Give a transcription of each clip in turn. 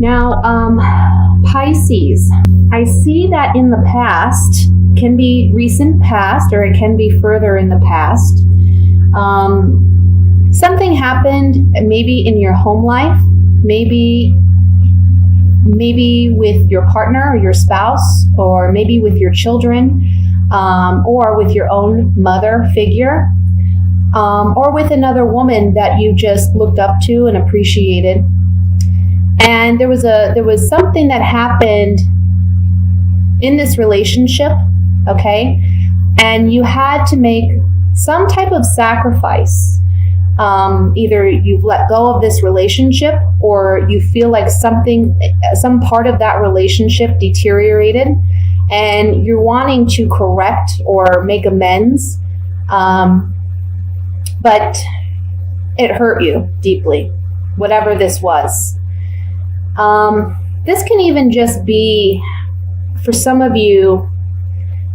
Now, Pisces, I see that in the past, can be recent past or it can be further in the past. Something happened maybe in your home life, maybe with your partner or your spouse, or maybe with your children, or with your own mother figure, or with another woman that you just looked up to and appreciated. And there was something that happened in this relationship, okay? And you had to make some type of sacrifice. Either you've let go of this relationship, or you feel like some part of that relationship deteriorated and you're wanting to correct or make amends. But it hurt you deeply, whatever this was. This can even just be, for some of you,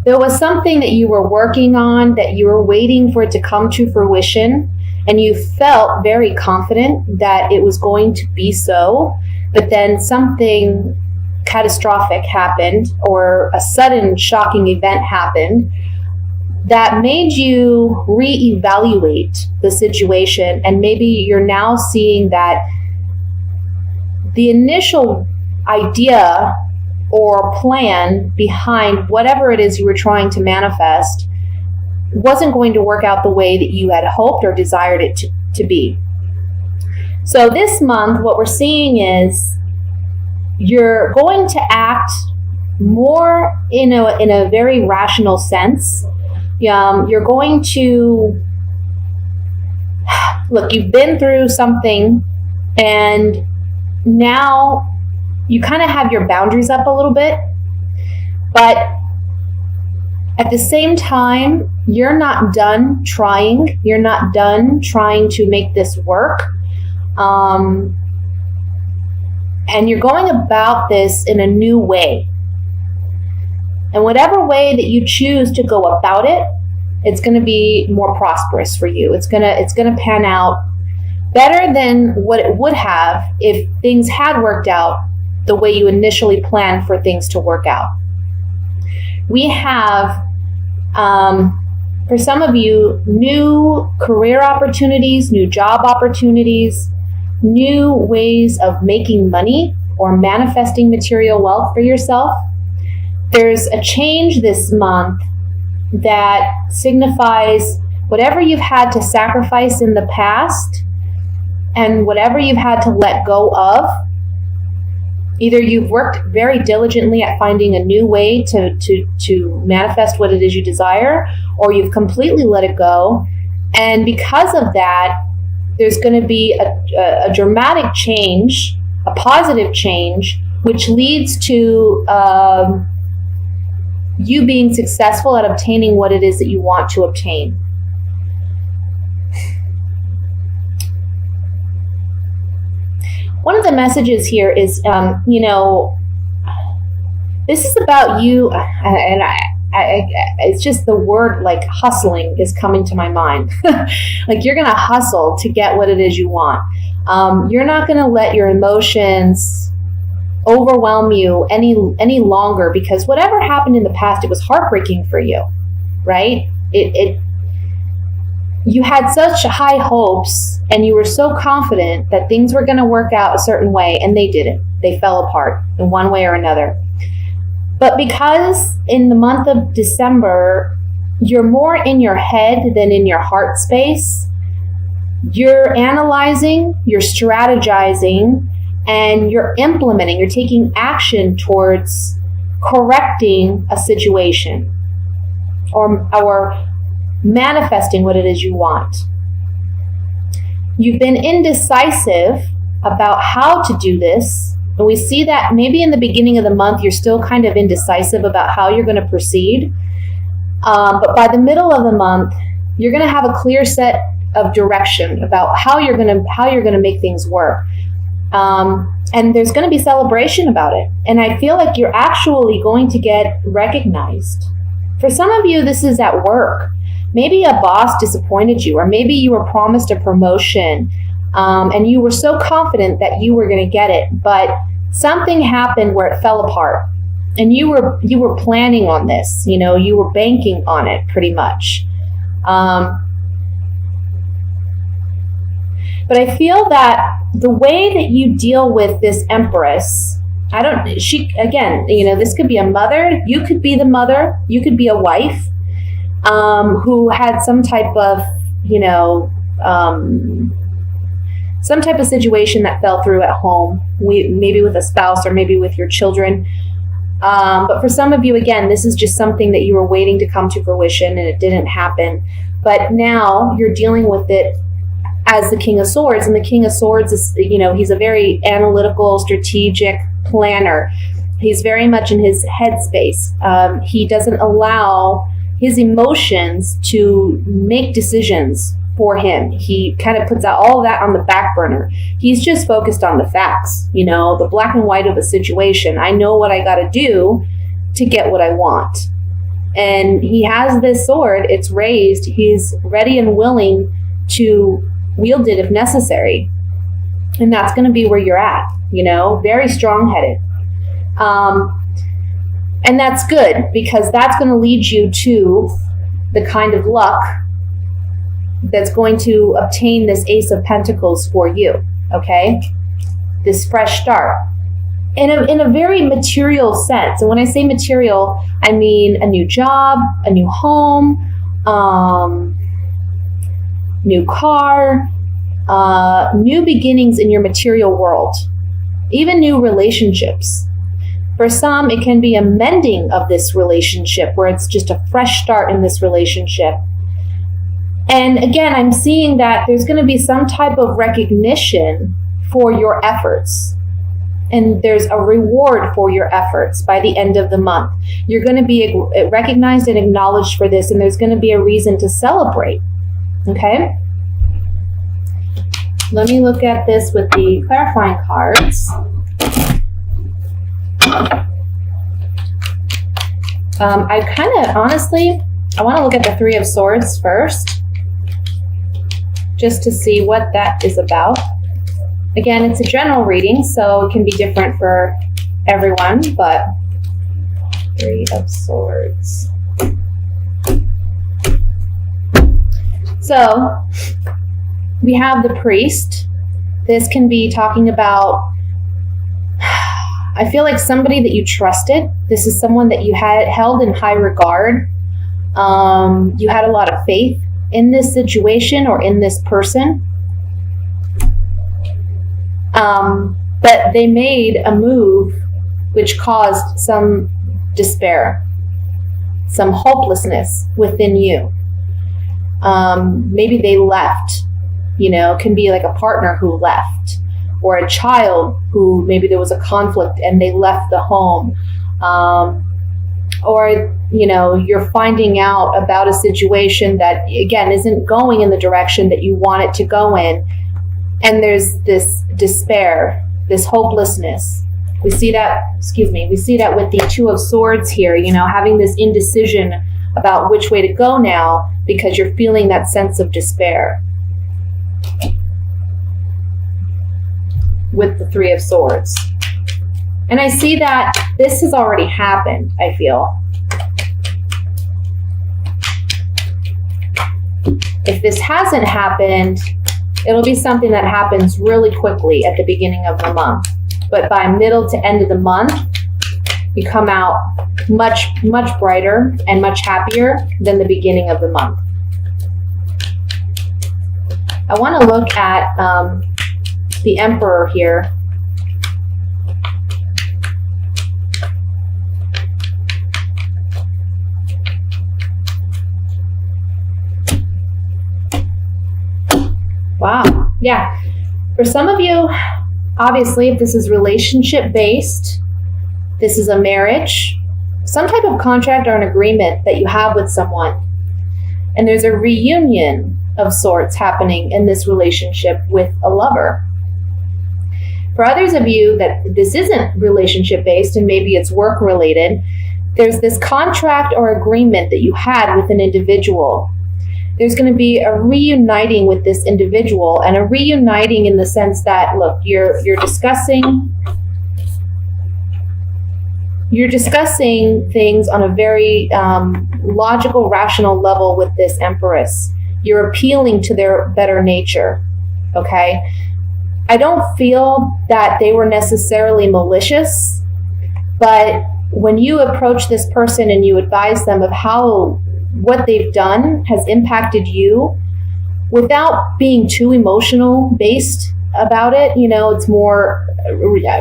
there was something that you were working on, that you were waiting for it to come to fruition, and you felt very confident that it was going to be so, but then something catastrophic happened, or a sudden shocking event happened that made you reevaluate the situation, and maybe you're now seeing that the initial idea or plan behind whatever it is you were trying to manifest wasn't going to work out the way that you had hoped or desired it to be. So this month, what we're seeing is you're going to act more in a very rational sense. You're going to look, you've been through something, and now you kind of have your boundaries up a little bit, but at the same time, you're not done trying. You're not done trying to make this work. And you're going about this in a new way. And whatever way that you choose to go about it, it's going to be more prosperous for you. It's going to pan out better than what it would have if things had worked out the way you initially planned for things to work out. We have, for some of you, new career opportunities, new job opportunities, new ways of making money or manifesting material wealth for yourself. There's a change this month that signifies whatever you've had to sacrifice in the past and whatever you've had to let go of. Either you've worked very diligently at finding a new way to manifest what it is you desire, or you've completely let it go. And because of that, there's going to be a dramatic change, a positive change, which leads to you being successful at obtaining what it is that you want to obtain. One of the messages here is, this is about you, and it's just the word like hustling is coming to my mind. Like you're going to hustle to get what it is you want. You're not going to let your emotions overwhelm you any longer, because whatever happened in the past, it was heartbreaking for you, right? You had such high hopes and you were so confident that things were going to work out a certain way, and they didn't. They fell apart in one way or another. But because in the month of December, you're more in your head than in your heart space, you're analyzing, you're strategizing, and you're implementing, you're taking action towards correcting a situation or manifesting what it is you want. You've been indecisive about how to do this, and we see that maybe in the beginning of the month you're still kind of indecisive about how you're going to proceed, but by the middle of the month you're going to have a clear set of direction about how you're going to make things work, and there's going to be celebration about it, and I feel like you're actually going to get recognized. For some of you, this is at work. Maybe a boss disappointed you, or maybe you were promised a promotion and you were so confident that you were going to get it, but something happened where it fell apart. And you were planning on this, you were banking on it pretty much. But I feel that the way that you deal with this Empress, this could be a mother, you could be the mother, you could be a wife, who had some type of, some type of situation that fell through at home, maybe with a spouse or maybe with your children. But for some of you, again, this is just something that you were waiting to come to fruition and it didn't happen. But now you're dealing with it as the King of Swords. And the King of Swords is, he's a very analytical, strategic planner. He's very much in his headspace. He doesn't allow his emotions to make decisions for him. He kind of puts out all of that on the back burner. He's just focused on the facts, the black and white of a situation. I know what I got to do to get what I want. And he has this sword, it's raised. He's ready and willing to wield it if necessary. And that's going to be where you're at, very strong-headed. And that's good, because that's going to lead you to the kind of luck that's going to obtain this Ace of Pentacles for you, okay? This fresh start. In a very material sense. And when I say material, I mean a new job, a new home, new car, new beginnings in your material world, even new relationships. For some, it can be a mending of this relationship where it's just a fresh start in this relationship. And again, I'm seeing that there's going to be some type of recognition for your efforts. And there's a reward for your efforts by the end of the month. You're going to be recognized and acknowledged for this, and there's going to be a reason to celebrate. Okay? Let me look at this with the clarifying cards. I want to look at the Three of Swords first, just to see what that is about. Again, it's a general reading, so it can be different for everyone, but Three of Swords. So, we have the Priest. This can be talking about, I feel like somebody that you trusted. This is someone that you had held in high regard. You had a lot of faith in this situation or in this person. But they made a move which caused some despair, some hopelessness within you. Maybe they left, it can be like a partner who left, or a child who maybe there was a conflict and they left the home. Or, you're finding out about a situation that, again, isn't going in the direction that you want it to go in. And there's this despair, this hopelessness. We see that with the Two of Swords here, having this indecision about which way to go now because you're feeling that sense of despair. With the Three of Swords. And I see that this has already happened, I feel. If this hasn't happened, it'll be something that happens really quickly at the beginning of the month. But by middle to end of the month, you come out much, much brighter and much happier than the beginning of the month. I want to look at the Emperor here. Wow. Yeah. For some of you, obviously, if this is relationship based, this is a marriage, some type of contract or an agreement that you have with someone. And there's a reunion of sorts happening in this relationship with a lover. For others of you that this isn't relationship based and maybe it's work related, there's this contract or agreement that you had with an individual. There's going to be a reuniting with this individual, and a reuniting in the sense that, look, you're discussing you're discussing things on a very logical, rational level with this Empress. You're appealing to their better nature, okay? I don't feel that they were necessarily malicious, but when you approach this person and you advise them of how what they've done has impacted you, without being too emotional based about it, it's more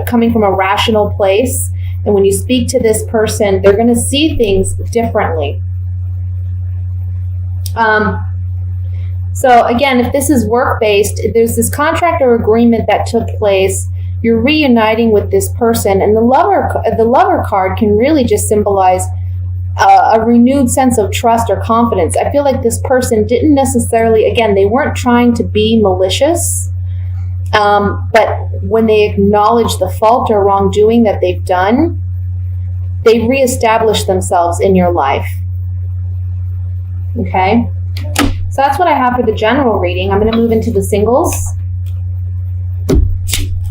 coming from a rational place. And when you speak to this person, they're going to see things differently. So again, if this is work-based, there's this contract or agreement that took place. You're reuniting with this person, and the lover card can really just symbolize a renewed sense of trust or confidence. I feel like this person didn't necessarily, again, they weren't trying to be malicious, but when they acknowledge the fault or wrongdoing that they've done, they reestablish themselves in your life. Okay? So that's what I have for the general reading. I'm going to move into the singles.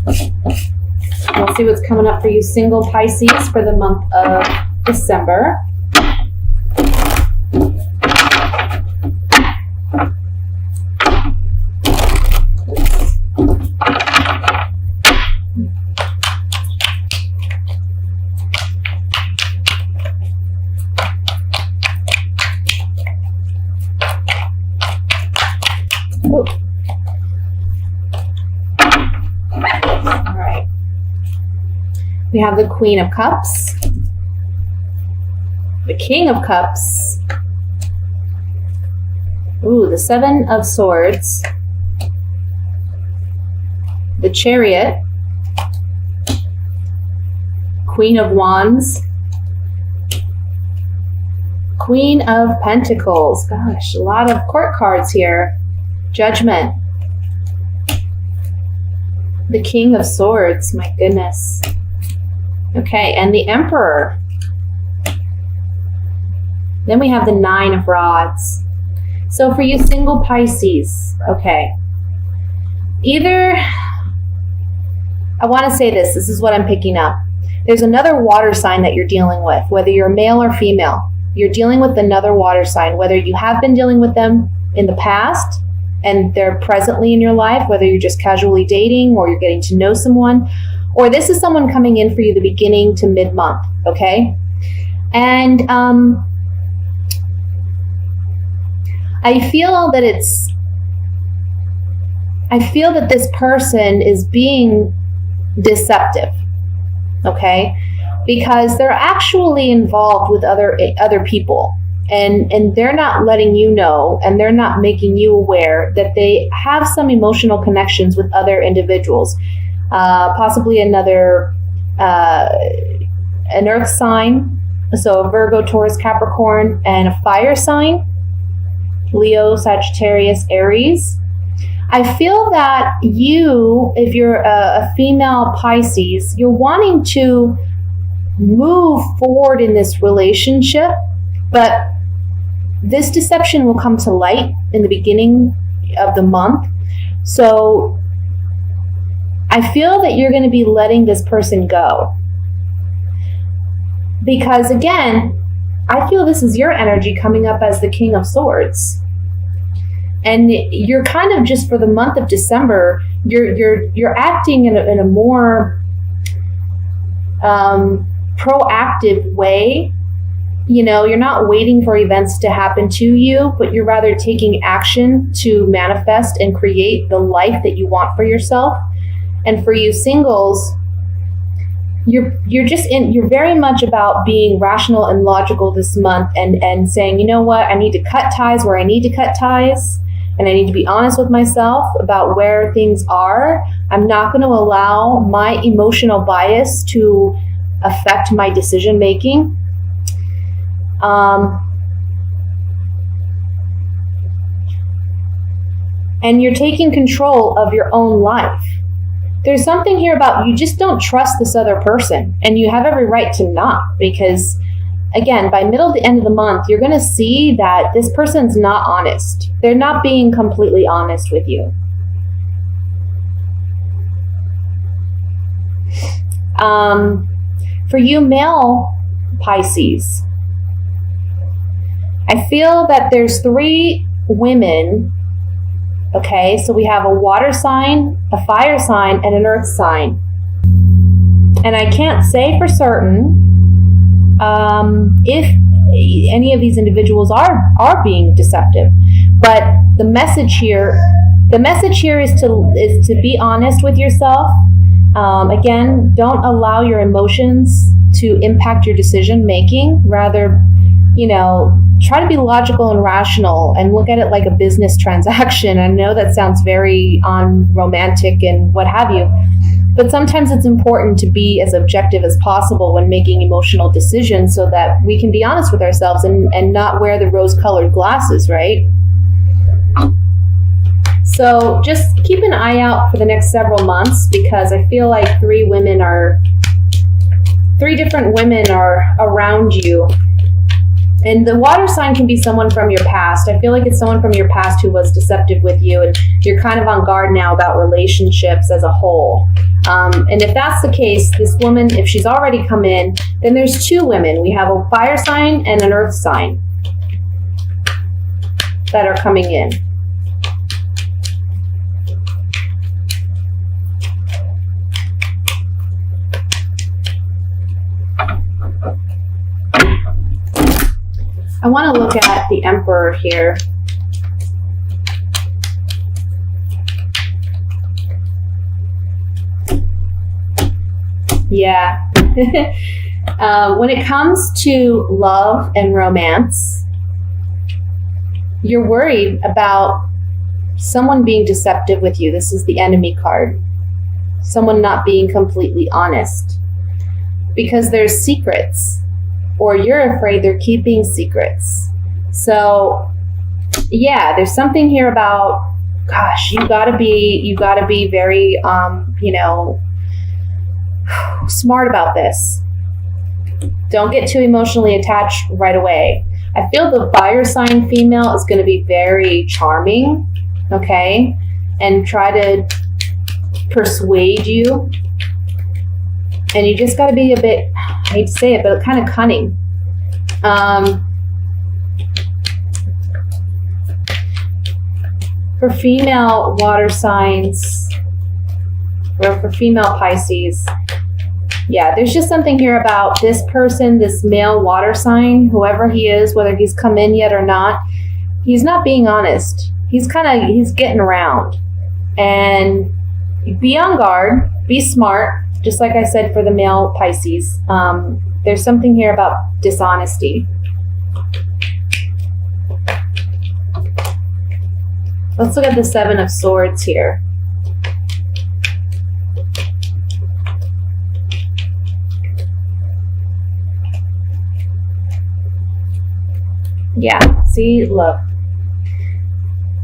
We'll see what's coming up for you single Pisces for the month of December. Ooh. All right. We have the Queen of Cups, the King of Cups, ooh, the Seven of Swords, the Chariot, Queen of Wands, Queen of Pentacles. Gosh, a lot of court cards here. Judgment. The King of Swords. My goodness. Okay, and the Emperor. Then we have the Nine of Rods. So for you single Pisces, okay. Either, I want to say this is what I'm picking up. There's another water sign that you're dealing with, whether you're male or female. You're dealing with another water sign, whether you have been dealing with them in the past and they're presently in your life, whether you're just casually dating or you're getting to know someone, or this is someone coming in for you the beginning to mid-month, okay? And I feel that this person is being deceptive, okay? Because they're actually involved with other people, and they're not letting you know, and they're not making you aware that they have some emotional connections with other individuals, possibly an earth sign, so Virgo, Taurus, Capricorn, and a fire sign, Leo, Sagittarius, Aries. I feel that you, if you're a female Pisces, you're wanting to move forward in this relationship, but this deception will come to light in the beginning of the month. So I feel that you're going to be letting this person go. Because again, I feel this is your energy coming up as the King of Swords. And you're kind of just for the month of December, you're acting in a more proactive way. You're not waiting for events to happen to you, but you're rather taking action to manifest and create the life that you want for yourself. And for you singles, you're very much about being rational and logical this month and saying, you know what, I need to cut ties where I need to cut ties. And I need to be honest with myself about where things are. I'm not going to allow my emotional bias to affect my decision making. And you're taking control of your own life. There's something here about you just don't trust this other person, and you have every right to not, because again, by middle to end of the month, you're going to see that this person's not honest. They're not being completely honest with you. For you male Pisces, I feel that there's 3 women. Okay, so we have a water sign, a fire sign, and an earth sign. And I can't say for certain if any of these individuals are being deceptive. But the message here is to be honest with yourself. Again, don't allow your emotions to impact your decision making. Rather, try to be logical and rational and look at it like a business transaction. I know that sounds very unromantic and what have you, but sometimes it's important to be as objective as possible when making emotional decisions so that we can be honest with ourselves and not wear the rose-colored glasses, right? So just keep an eye out for the next several months, because I feel like 3 different women are around you. And the water sign can be someone from your past. I feel like it's someone from your past who was deceptive with you, and you're kind of on guard now about relationships as a whole. And if that's the case, this woman, if she's already come in, then there's 2 women. We have a fire sign and an earth sign that are coming in. I want to look at the Emperor here. Yeah. When it comes to love and romance, you're worried about someone being deceptive with you. This is the enemy card. Someone not being completely honest. Because there's secrets. Or you're afraid they're keeping secrets. So, yeah, there's something here about, gosh, you gotta be very, smart about this. Don't get too emotionally attached right away. I feel the fire sign female is going to be very charming, okay, and try to persuade you. And you just got to be a bit, I hate to say it, but kind of cunning. For female water signs, or for female Pisces, yeah, there's just something here about this person, this male water sign, whoever he is, whether he's come in yet or not, he's not being honest. He's getting around. And be on guard, be smart. Just like I said for the male Pisces, there's something here about dishonesty. Let's look at the 7 of Swords here. Yeah, see, look.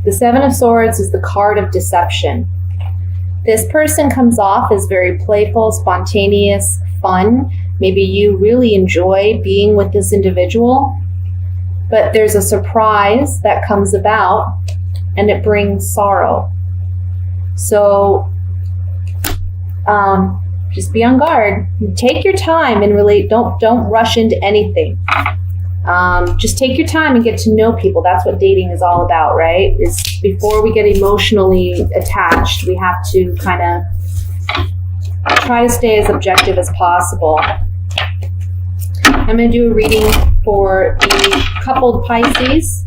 The 7 of Swords is the card of deception. This person comes off as very playful, spontaneous, fun. Maybe you really enjoy being with this individual, but there's a surprise that comes about and it brings sorrow. So just be on guard. Take your time and relate. Don't rush into anything. Just take your time and get to know people. That's what dating is all about, right? Is before we get emotionally attached, we have to kind of try to stay as objective as possible. I'm going to do a reading for the coupled Pisces.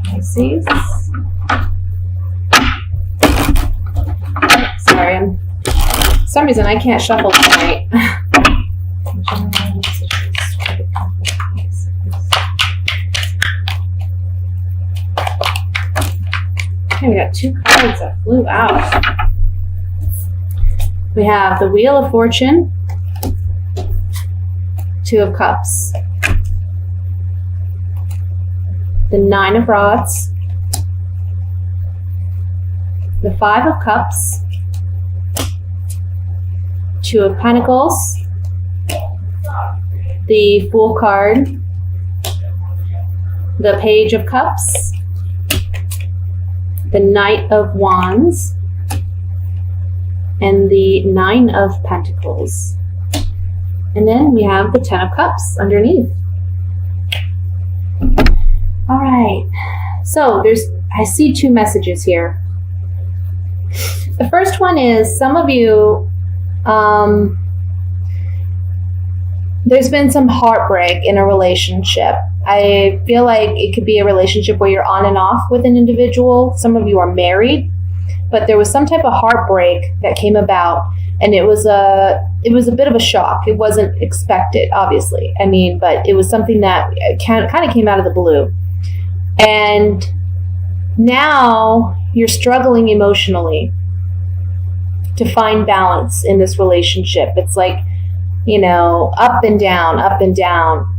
Pisces. Sorry, for some reason I can't shuffle tonight. Okay, we got 2 cards that flew out. We have the Wheel of Fortune, 2 of Cups, the 9 of Rods, the 5 of Cups, 2 of Pentacles, the Fool card, the Page of Cups, the the Knight of Wands, and the Nine of Pentacles. And then we have the Ten of Cups underneath. All right. So I see two messages here. The first one is some of you, there's been some heartbreak in a relationship. I feel like it could be a relationship where you're on and off with an individual. Some of you are married, but there was some type of heartbreak that came about, and it was a bit of a shock. It wasn't expected, obviously. I mean, but it was something that kind of came out of the blue. And now you're struggling emotionally to find balance in this relationship. It's like, you know, up and down, up and down.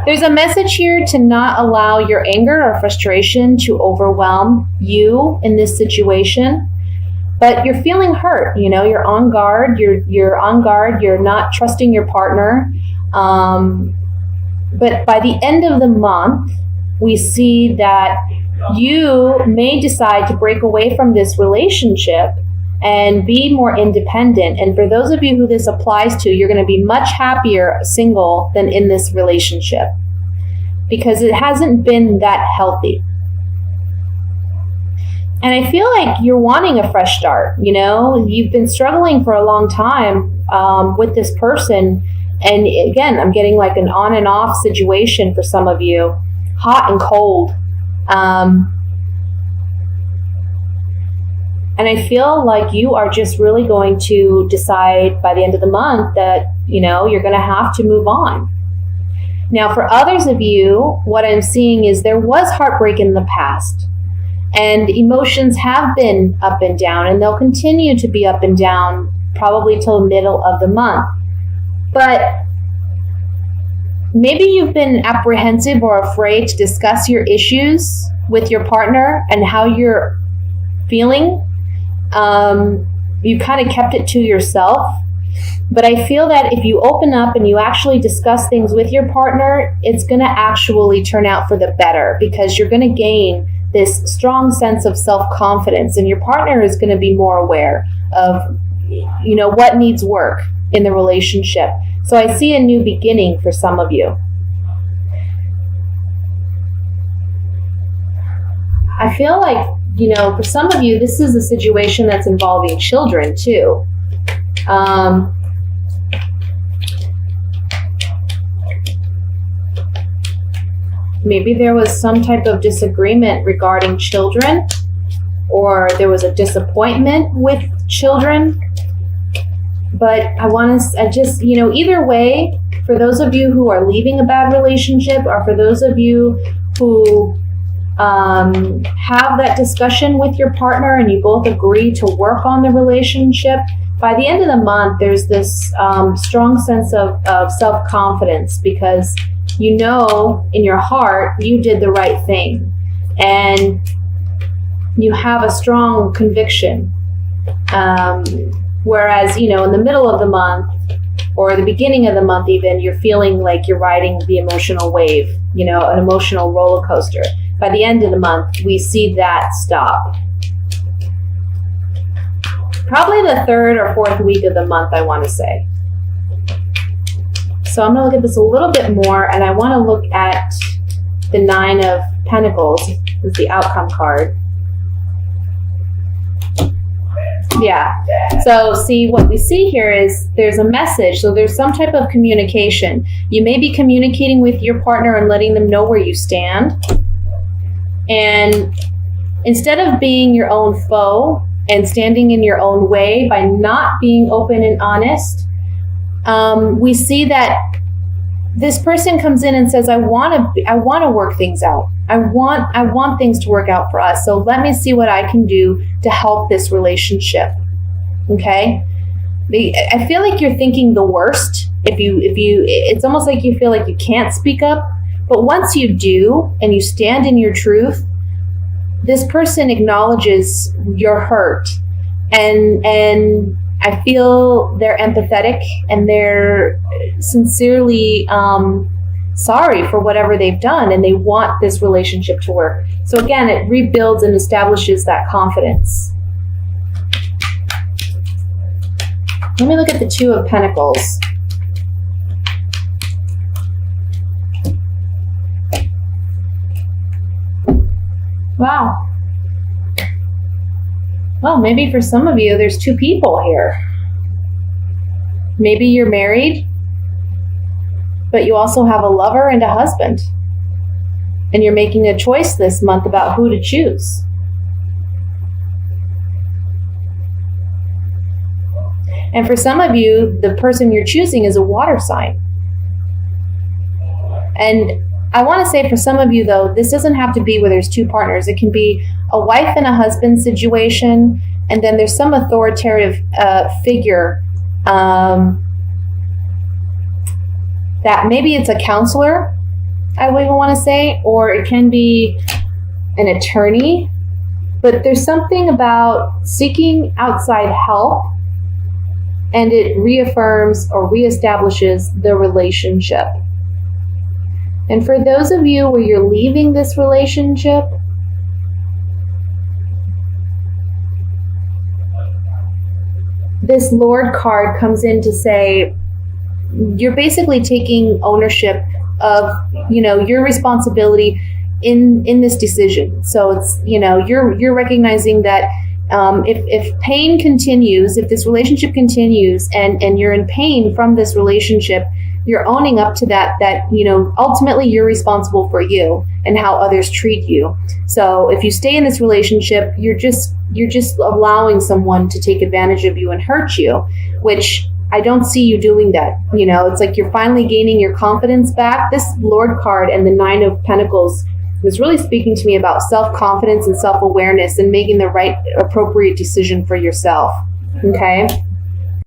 There's a message here to not allow your anger or frustration to overwhelm you in this situation. But you're feeling hurt, you know, you're on guard, you're on guard, you're not trusting your partner. But by the end of the month, we see that you may decide to break away from this relationship and be more independent. And for those of you who this applies to, you're going to be much happier single than in this relationship because it hasn't been that healthy. And I feel like you're wanting a fresh start. You know, you've been struggling for a long time with this person. And again, I'm getting like an on and off situation for some of you, hot and cold. And I feel like you are just really going to decide by the end of the month that, you know, you're going to have to move on. Now, for others of you, what I'm seeing is there was heartbreak in the past. And emotions have been up and down, and they'll continue to be up and down probably till the middle of the month. But maybe you've been apprehensive or afraid to discuss your issues with your partner and how you're feeling. You kind of kept it to yourself. But I feel that if you open up and you actually discuss things with your partner, it's going to actually turn out for the better because you're going to gain this strong sense of self-confidence, and your partner is going to be more aware of, you know, what needs work in the relationship. So I see a new beginning for some of you. I feel like, you know, for some of you, this is a situation that's involving children too. Maybe there was some type of disagreement regarding children, or there was a disappointment with children. But I just, you know, either way, for those of you who are leaving a bad relationship, or for those of you who have that discussion with your partner and you both agree to work on the relationship, by the end of the month, there's this strong sense of self-confidence because you know in your heart you did the right thing and you have a strong conviction. Whereas, you know, in the middle of the month or the beginning of the month even, you're feeling like you're riding the emotional wave, you know, an emotional roller coaster. By the end of the month, we see that stop. Probably the third or fourth week of the month, I want to say. So I'm going to look at this a little bit more, and I want to look at the Nine of Pentacles as the outcome card. Yeah. So see, what we see here is there's a message. So there's some type of communication. You may be communicating with your partner and letting them know where you stand. And instead of being your own foe and standing in your own way by not being open and honest, we see that this person comes in and says, I want to work things out. I want things to work out for us. So let me see what I can do to help this relationship. Okay? I feel like you're thinking the worst. It's almost like you feel like you can't speak up. But once you do and you stand in your truth, this person acknowledges your hurt, and I feel they're empathetic and they're sincerely sorry for whatever they've done, and they want this relationship to work. So again, it rebuilds and establishes that confidence. Let me look at the Two of Pentacles. Wow. Well, maybe for some of you, there's two people here. Maybe you're married, but you also have a lover and a husband. And you're making a choice this month about who to choose. And for some of you, the person you're choosing is a water sign. And I want to say for some of you, though, this doesn't have to be where there's two partners. It can be a wife and a husband situation, and then there's some authoritative figure that maybe it's a counselor, I would even want to say, or it can be an attorney. But there's something about seeking outside help, and it reaffirms or reestablishes the relationship. And for those of you where you're leaving this relationship, this Lord card comes in to say, you're basically taking ownership of, your responsibility in this decision. So it's, you're recognizing that if pain continues, if this relationship continues and you're in pain from this relationship, you're owning up to that, ultimately you're responsible for you and how others treat you. So if you stay in this relationship, you're just allowing someone to take advantage of you and hurt you, which I don't see you doing that. It's like you're finally gaining your confidence back. This Lord card and the Nine of Pentacles was really speaking to me about self-confidence and self-awareness and making the right, appropriate decision for yourself. Okay?